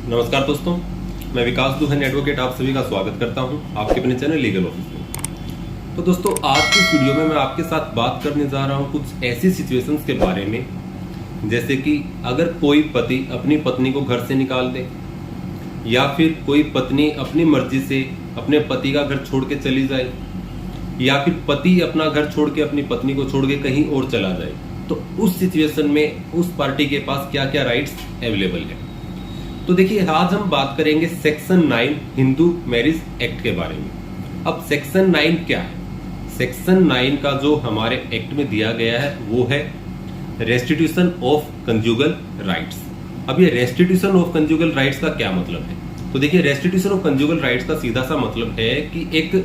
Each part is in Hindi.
नमस्कार दोस्तों, मैं विकास दुहन एडवोकेट आप सभी का स्वागत करता हूं आपके अपने चैनल लीगल ऑफिस में। तो दोस्तों, आज की इस वीडियो में मैं आपके साथ बात करने जा रहा हूं कुछ ऐसी सिचुएशंस के बारे में, जैसे कि अगर कोई पति अपनी पत्नी को घर से निकाल दे, या फिर कोई पत्नी अपनी मर्जी से अपने पति का घर छोड़ के चली जाए, या फिर पति अपना घर छोड़ के अपनी पत्नी को छोड़ के कहीं और चला जाए, तो उस सिचुएशन में उस पार्टी के पास क्या क्या राइट्स अवेलेबल है। तो देखिए, आज हम बात करेंगे सेक्शन 9 हिंदू मैरिज एक्ट के बारे में। अब सेक्शन 9 क्या है? सेक्शन 9 का जो हमारे एक्ट में दिया गया है वो है रेस्टिट्यूशन ऑफ कंजुगल राइट्स। अब ये रेस्टिट्यूशन ऑफ कंजुगल राइट्स का क्या मतलब है? तो देखिए, रेस्टिट्यूशन ऑफ कंजुगल राइट्स का सीधा सा मतलब है कि एक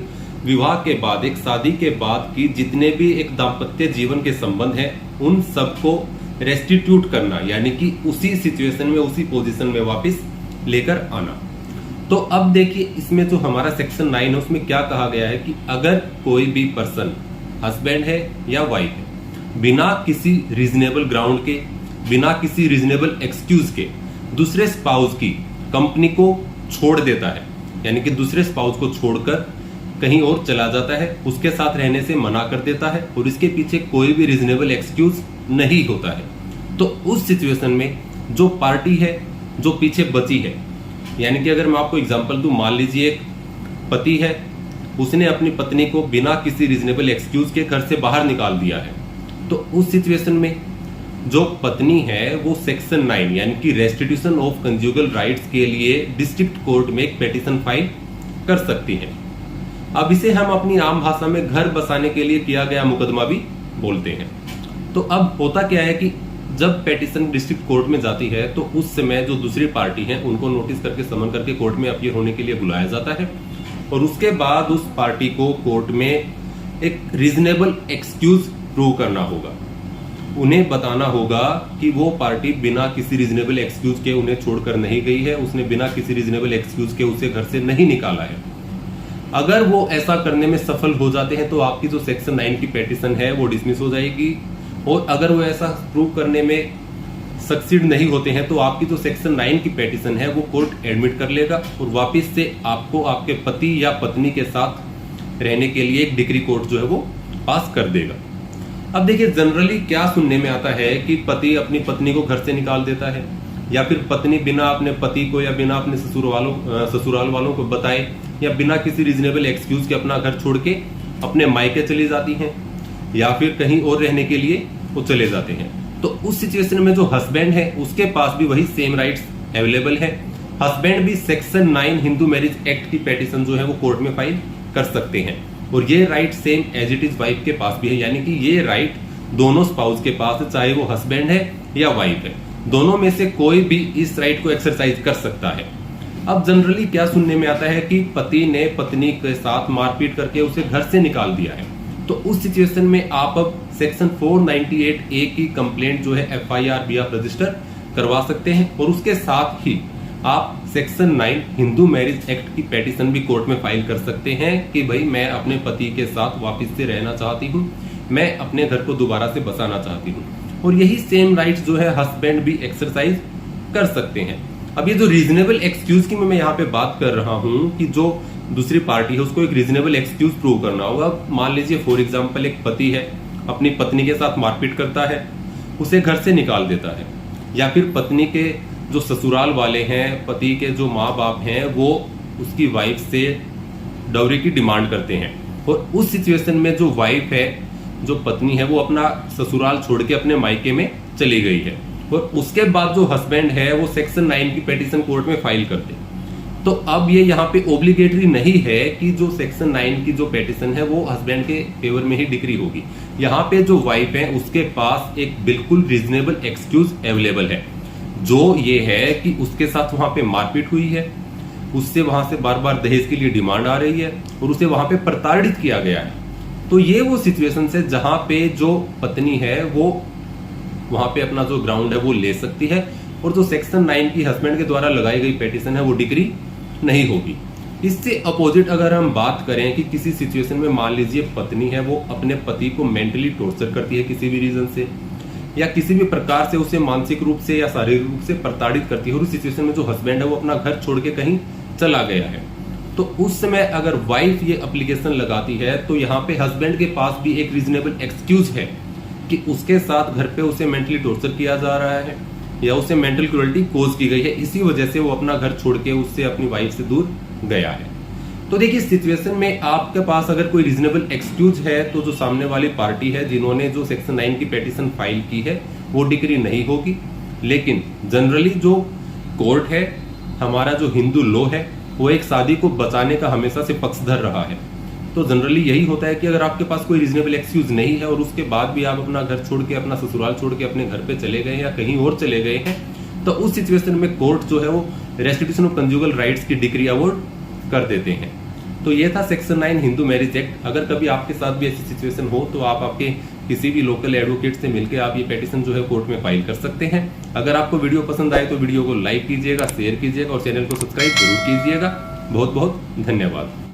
विवाह के बाद, एक शादी के बाद की जितने भी एक दाम्पत्य जीवन के संबंध हैं, उन सबको रेस्टिट्यूट करना, यानी कि उसी सिचुएशन में, उसी पोजीशन में वापस लेकर आना। तो अब देखिए, इसमें जो हमारा सेक्शन 9 है उसमें क्या कहा गया है कि अगर कोई भी पर्सन, हस्बैंड है या वाइफ है, बिना किसी रीजनेबल ग्राउंड के, बिना किसी रीजनेबल एक्सक्यूज के दूसरे स्पाउस की कंपनी को छोड़ देता है, यानी कि दूसरे स्पाउस को छोड़कर कहीं और चला जाता है, उसके साथ रहने से मना कर देता है और इसके पीछे कोई भी रीजनेबल एक्सक्यूज नहीं होता है, तो उस सिचुएशन में जो पार्टी है जो पीछे बची है, यानी कि अगर मैं आपको एग्जांपल दूं, मान लीजिए एक पति है, उसने अपनी पत्नी को बिना किसी रीजनेबल एक्सक्यूज के घर से बाहर निकाल दिया है, तो उस सिचुएशन में जो पत्नी है वो सेक्शन 9 यानी कि रेस्टिट्यूशन ऑफ कंजुगल राइट्स के लिए डिस्ट्रिक्ट कोर्ट में एक पिटीशन फाइल कर सकती है। अब इसे हम अपनी आम भाषा में घर बसाने के लिए किया गया मुकदमा भी बोलते हैं। तो अब होता क्या है कि जब पिटीशन डिस्ट्रिक्ट कोर्ट में जाती है तो उस समय जो दूसरी पार्टी है उनको नोटिस करके, समन करके कोर्ट में अपीयर होने के लिए बुलाया जाता है, और उसके बाद उस पार्टी को कोर्ट में एक रीजनेबल एक्सक्यूज प्रूव करना होगा। उन्हें बताना होगा कि वो पार्टी बिना किसी रीजनेबल एक्सक्यूज के उन्हें छोड़कर नहीं गई है, उसने बिना किसी रीजनेबल एक्सक्यूज के उसे घर से नहीं निकाला है। अगर वो ऐसा करने में सफल हो जाते हैं तो आपकी जो सेक्शन 9 की पिटीशन है वो डिसमिस हो जाएगी, और अगर वो ऐसा प्रूव करने में सक्सीड नहीं होते हैं तो आपकी जो सेक्शन 9 की पिटीशन है वो कोर्ट एडमिट कर लेगा और वापस से आपको आपके पति या पत्नी के साथ रहने के लिए एक डिक्री कोर्ट जो है वो पास कर देगा। अब देखिए, जनरली क्या सुनने में आता है कि पति अपनी पत्नी को घर से निकाल देता है, या फिर पत्नी बिना अपने पति को या बिना अपने ससुराल वालों को बताए या बिना किसी रीजनेबल एक्सक्यूज के अपना घर छोड़ के अपने मायके चली जाती हैं, या फिर कहीं और रहने के लिए वो चले जाते हैं। तो उस सिचुएशन में जो हस्बैंड है उसके पास भी वही सेम राइट्स अवेलेबल है। हस्बैंड भी सेक्शन 9 हिंदू मैरिज एक्ट की पिटीशन जो है वो कोर्ट में फाइल कर सकते हैं, और ये right same as it is wife के पास भी है, यानी कि ये राइट दोनों स्पाउस के पास है, चाहे वो हस्बैंड है या वाइफ है, दोनों में से कोई भी इस राइट को एक्सरसाइज कर सकता है। अब जनरली क्या सुनने में आता है कि पति ने पत्नी के साथ मारपीट करके उसे घर से निकाल दिया है, तो उस सिचुएशन में आप अब सेक्शन 498A की कंप्लेंट जो है FIR भी आप रजिस्टर करवा सकते हैं, और उसके साथ ही आप सेक्शन 9 हिंदू मैरिज एक्ट की पिटीशन भी कोर्ट में फाइल कर सकते हैं कि भाई मैं अपने पति के साथ वापस से रहना चाहती हूँ, मैं अपने घर को दोबारा से बसाना चाहती हूँ, और यही सेम राइट्स जो है हस्बैंड भी एक्सरसाइज कर सकते हैं। अब ये जो रीजनेबल एक्सक्यूज की मैं यहाँ पे बात कर रहा हूँ कि जो दूसरी पार्टी है उसको एक रीजनेबल एक्सक्यूज प्रूव करना होगा। मान लीजिए फॉर एग्जांपल एक पति है, अपनी पत्नी के साथ मारपीट करता है, उसे घर से निकाल देता है, या फिर पत्नी के जो ससुराल वाले हैं, पति के जो माँ बाप हैं, वो उसकी वाइफ से डाउरी की डिमांड करते हैं, और उस सिचुएशन में जो वाइफ है, जो पत्नी है, वो अपना ससुराल छोड़ के अपने मायके में चली गई है, और उसके बाद जो हस्बैंड है वो सेक्शन 9 की पिटीशन कोर्ट में फाइल करते। तो अब ये यहाँ पे ओब्लिगेटरी नहीं है कि जो सेक्शन 9 की जो पिटीशन है वो हस्बैंड के फेवर में ही डिक्री होगी। यहाँ पे जो वाइफ है उसके पास एक बिल्कुल रीजनेबल एक्सक्यूज अवेलेबल है, जो ये है कि उसके साथ वहां पे मारपीट हुई है, उससे वहां से बार बार दहेज के लिए डिमांड आ रही है, और उसे वहां पे प्रताड़ित किया गया है। तो ये वो सिचुएशन है जहां पे जो पत्नी है वो वहां पे अपना जो ग्राउंड है वो ले सकती है, और जो सेक्शन 9 की हस्बैंड के द्वारा लगाई गई पिटीशन है वो डिक्री नहीं होगी। इससे अपोजिट अगर हम बात करें कि किसी सिचुएशन में मान लीजिए पत्नी है वो अपने पति को मेंटली टॉर्चर करती है किसी भी रीजन से, या किसी भी प्रकार से उसे मानसिक रूप से या शारीरिक रूप से प्रताड़ित करती है, और उस सिचुएशन में जो हस्बैंड है वो अपना घर छोड़ के कहीं चला गया है, तो उस समय अगर वाइफ ये एप्लीकेशन लगाती है तो यहाँ पे हस्बैंड के पास भी एक रीजनेबल एक्सक्यूज है कि उसके साथ घर पे उसे मेंटली टॉर्चर किया जा रहा है या उसे मेंटल क्रूरल्टी कोज की गई है, इसी वजह से वो अपना घर छोड़ के उससे अपनी वाइफ से दूर गया है। तो देखिए, इस सिचुएशन में आपके पास अगर कोई रीजनेबल एक्सक्यूज है तो जो सामने वाली पार्टी है जिन्होंने जो सेक्शन 9 की पेटिशन फाइल की है वो डिग्री नहीं होगी। लेकिन जनरली जो कोर्ट है, हमारा जो हिंदू लॉ है, वो एक शादी को बचाने का हमेशा से पक्षधर रहा है। तो जनरली यही होता है कि अगर आपके पास कोई रीजनेबल एक्सक्यूज नहीं है और उसके बाद भी आप अपना घर छोड़ के, अपना ससुराल छोड़ के अपने घर पे चले गए या कहीं और चले गए हैं, तो उस सिचुएशन में कोर्ट जो है वो रेस्टिट्यूशन ऑफ कंजुगल राइट्स की डिग्री अवॉर्ड कर देते हैं। तो ये था सेक्शन 9 हिंदू मैरिज एक्ट। अगर कभी आपके साथ भी ऐसी सिचुएशन हो तो आप आपके किसी भी लोकल एडवोकेट से मिलकर आप ये पेटिशन जो है कोर्ट में फाइल कर सकते हैं। अगर आपको वीडियो पसंद आए तो वीडियो को लाइक कीजिएगा, शेयर कीजिएगा और चैनल को सब्सक्राइब जरूर कीजिएगा। बहुत बहुत धन्यवाद।